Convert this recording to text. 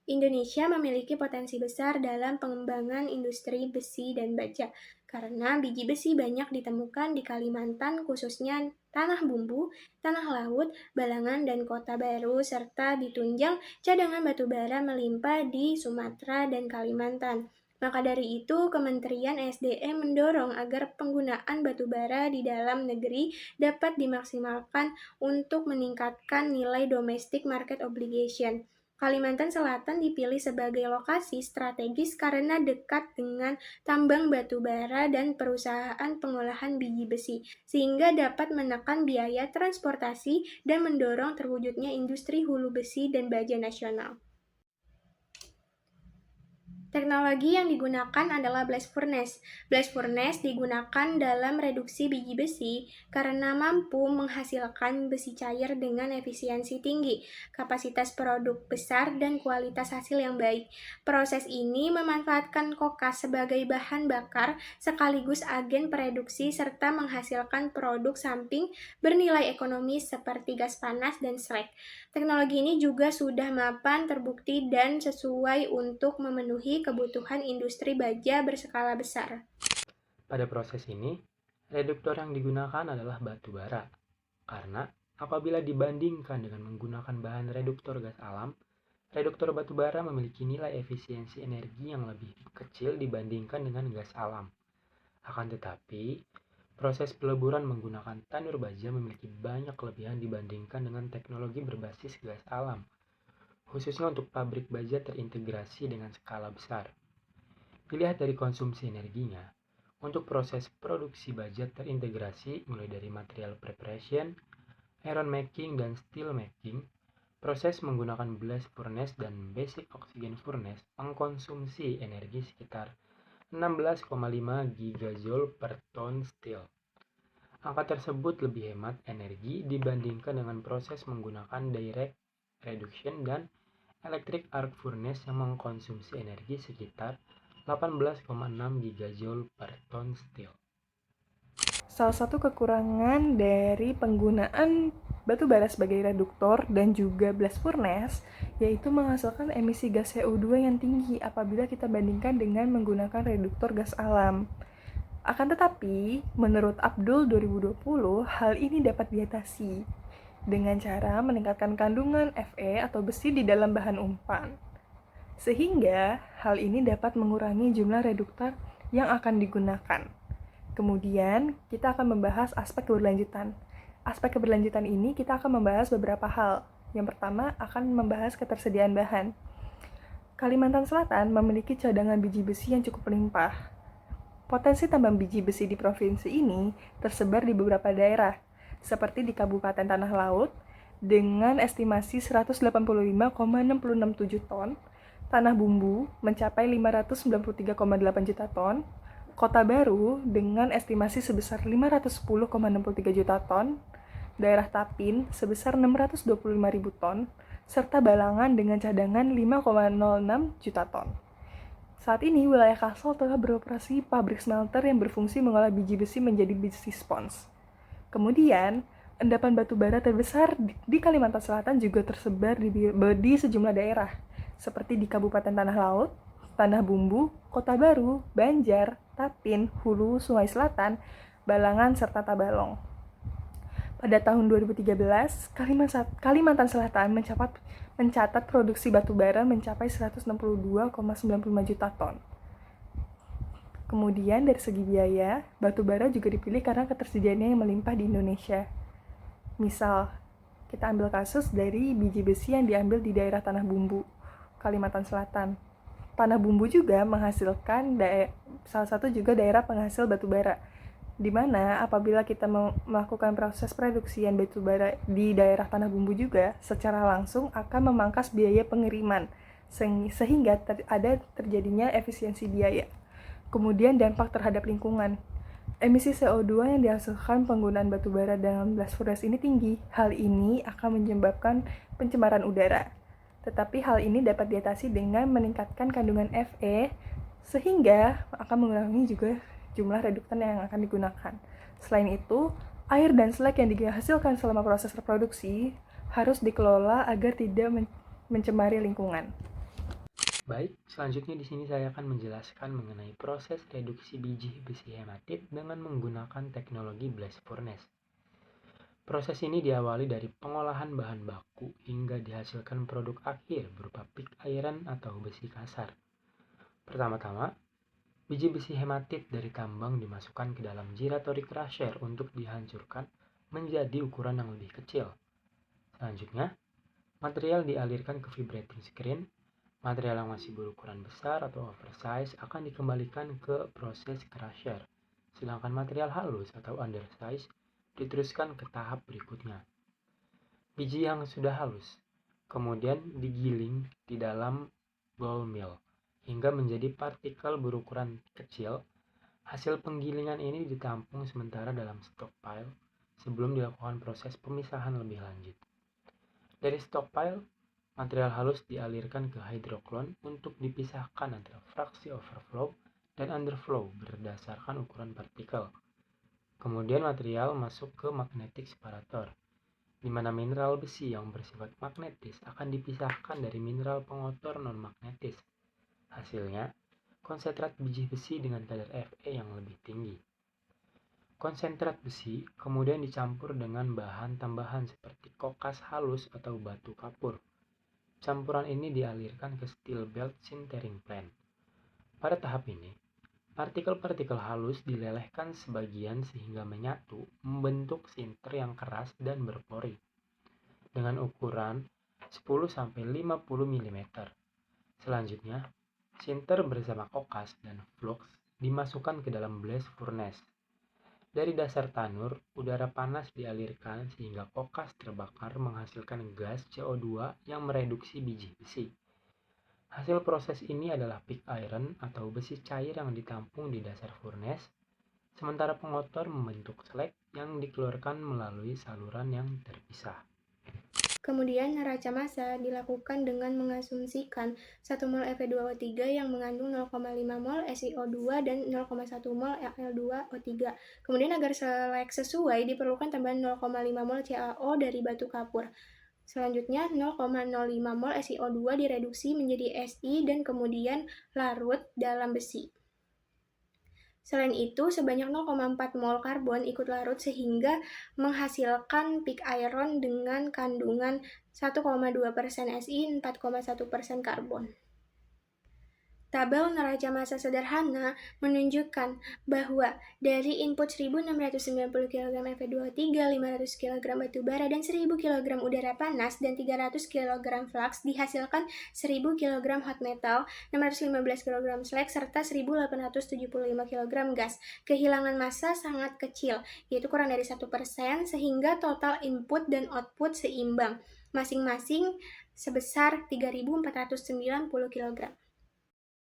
Indonesia memiliki potensi besar dalam pengembangan industri besi dan baja, karena biji besi banyak ditemukan di Kalimantan, khususnya Tanah Bumbu, Tanah Laut, Balangan, dan Kota Baru, serta ditunjang cadangan batu bara melimpah di Sumatera dan Kalimantan. Maka dari itu, Kementerian SDM mendorong agar penggunaan batu bara di dalam negeri dapat dimaksimalkan untuk meningkatkan nilai domestic market obligation. Kalimantan Selatan dipilih sebagai lokasi strategis karena dekat dengan tambang batu bara dan perusahaan pengolahan biji besi, sehingga dapat menekan biaya transportasi dan mendorong terwujudnya industri hulu besi dan baja nasional. Teknologi yang digunakan adalah blast furnace. Blast furnace digunakan dalam reduksi biji besi karena mampu menghasilkan besi cair dengan efisiensi tinggi, kapasitas produk besar, dan kualitas hasil yang baik. Proses ini memanfaatkan kokas sebagai bahan bakar sekaligus agen pereduksi serta menghasilkan produk samping bernilai ekonomis seperti gas panas dan slag. Teknologi ini juga sudah mapan, terbukti, dan sesuai untuk memenuhi kebutuhan industri baja berskala besar. Pada proses ini, reduktor yang digunakan adalah batu bara, karena apabila dibandingkan dengan menggunakan bahan reduktor gas alam, reduktor batu bara memiliki nilai efisiensi energi yang lebih kecil dibandingkan dengan gas alam. Akan tetapi, proses peleburan menggunakan tanur baja memiliki banyak kelebihan dibandingkan dengan teknologi berbasis gas alam, khususnya untuk pabrik baja terintegrasi dengan skala besar. Dilihat dari konsumsi energinya, untuk proses produksi baja terintegrasi mulai dari material preparation, iron making, dan steel making, proses menggunakan blast furnace dan basic oxygen furnace mengkonsumsi energi sekitar 16,5 gigajoule per ton steel. Angka tersebut lebih hemat energi dibandingkan dengan proses menggunakan direct reduction dan electric arc furnace yang mengkonsumsi energi sekitar 18,6 gigajoule per ton steel. Salah satu kekurangan dari penggunaan batu bara sebagai reduktor dan juga blast furnace yaitu menghasilkan emisi gas CO2 yang tinggi apabila kita bandingkan dengan menggunakan reduktor gas alam. Akan tetapi, menurut Abdul 2020, hal ini dapat diatasi dengan cara meningkatkan kandungan Fe atau besi di dalam bahan umpan. Sehingga hal ini dapat mengurangi jumlah reduktor yang akan digunakan. Kemudian, kita akan membahas aspek keberlanjutan. Aspek keberlanjutan ini kita akan membahas beberapa hal. Yang pertama akan membahas ketersediaan bahan. Kalimantan Selatan memiliki cadangan biji besi yang cukup melimpah. Potensi tambang biji besi di provinsi ini tersebar di beberapa daerah, seperti di Kabupaten Tanah Laut, dengan estimasi 185,667 ton, Tanah Bumbu mencapai 593,8 juta ton, Kota Baru dengan estimasi sebesar 510,63 juta ton, daerah Tapin sebesar 625.000 ton, serta Balangan dengan cadangan 5,06 juta ton. Saat ini, wilayah Kalsel telah beroperasi pabrik smelter yang berfungsi mengolah biji besi menjadi besi spons. Kemudian, endapan batu bara terbesar di Kalimantan Selatan juga tersebar di sejumlah daerah, seperti di Kabupaten Tanah Laut, Tanah Bumbu, Kota Baru, Banjar, Tapin, Hulu, Sungai Selatan, Balangan, serta Tabalong. Pada tahun 2013, Kalimantan Selatan mencatat produksi batu bara mencapai 162,95 juta ton. Kemudian dari segi biaya, batu bara juga dipilih karena ketersediaannya yang melimpah di Indonesia. Misal, kita ambil kasus dari biji besi yang diambil di daerah Tanah Bumbu, Kalimantan Selatan. Tanah Bumbu juga menghasilkan salah satu juga daerah penghasil batu bara, di mana apabila kita melakukan proses produksian batu bara di daerah Tanah Bumbu juga secara langsung akan memangkas biaya pengiriman, sehingga ada terjadinya efisiensi biaya. Kemudian dampak terhadap lingkungan. Emisi CO2 yang dihasilkan penggunaan batu bara dalam blast furnace ini tinggi. Hal ini akan menyebabkan pencemaran udara. Tetapi hal ini dapat diatasi dengan meningkatkan kandungan Fe, sehingga akan mengurangi juga jumlah reduktan yang akan digunakan. Selain itu, air dan slag yang dihasilkan selama proses reproduksi harus dikelola agar tidak mencemari lingkungan. Baik, selanjutnya di sini saya akan menjelaskan mengenai proses reduksi biji besi hematit dengan menggunakan teknologi blast furnace. Proses ini diawali dari pengolahan bahan baku hingga dihasilkan produk akhir berupa pig iron atau besi kasar. Pertama-tama, biji besi hematit dari tambang dimasukkan ke dalam gyratory crusher untuk dihancurkan menjadi ukuran yang lebih kecil. Selanjutnya, material dialirkan ke vibrating screen. Material yang masih berukuran besar atau oversize akan dikembalikan ke proses crusher, sedangkan material halus atau undersize diteruskan ke tahap berikutnya. Biji yang sudah halus kemudian digiling di dalam ball mill hingga menjadi partikel berukuran kecil. Hasil penggilingan ini ditampung sementara dalam stockpile sebelum dilakukan proses pemisahan lebih lanjut. Dari stockpile, material halus dialirkan ke hydroclone untuk dipisahkan antara fraksi overflow dan underflow berdasarkan ukuran partikel. Kemudian material masuk ke magnetic separator, di mana mineral besi yang bersifat magnetis akan dipisahkan dari mineral pengotor non-magnetis. Hasilnya, konsentrat biji besi dengan kadar Fe yang lebih tinggi. Konsentrat besi kemudian dicampur dengan bahan tambahan seperti kokas halus atau batu kapur. Campuran ini dialirkan ke steel belt sintering plant. Pada tahap ini, partikel-partikel halus dilelehkan sebagian sehingga menyatu membentuk sinter yang keras dan berpori dengan ukuran 10-50 mm. Selanjutnya, sinter bersama kokas dan flux dimasukkan ke dalam blast furnace. Dari dasar tanur, udara panas dialirkan sehingga kokas terbakar menghasilkan gas CO2 yang mereduksi biji besi. Hasil proses ini adalah pig iron atau besi cair yang ditampung di dasar furnace, sementara pengotor membentuk slag yang dikeluarkan melalui saluran yang terpisah. Kemudian neraca massa dilakukan dengan mengasumsikan 1 mol Fe2O3 yang mengandung 0,5 mol SiO2 dan 0,1 mol Al2O3. Kemudian agar selek sesuai diperlukan tambahan 0,5 mol CaO dari batu kapur. Selanjutnya 0,05 mol SiO2 direduksi menjadi Si dan kemudian larut dalam besi. Selain itu, sebanyak 0,4 mol karbon ikut larut sehingga menghasilkan pig iron dengan kandungan 1,2% Si, 4,1% karbon. Tabel neraca massa sederhana menunjukkan bahwa dari input 1.690 kg Fe2O3, 500 kg batu bara, dan 1.000 kg udara panas, dan 300 kg flux dihasilkan 1.000 kg hot metal, 615 kg slag, serta 1.875 kg gas. Kehilangan massa sangat kecil, yaitu kurang dari 1%, sehingga total input dan output seimbang, masing-masing sebesar 3.490 kg.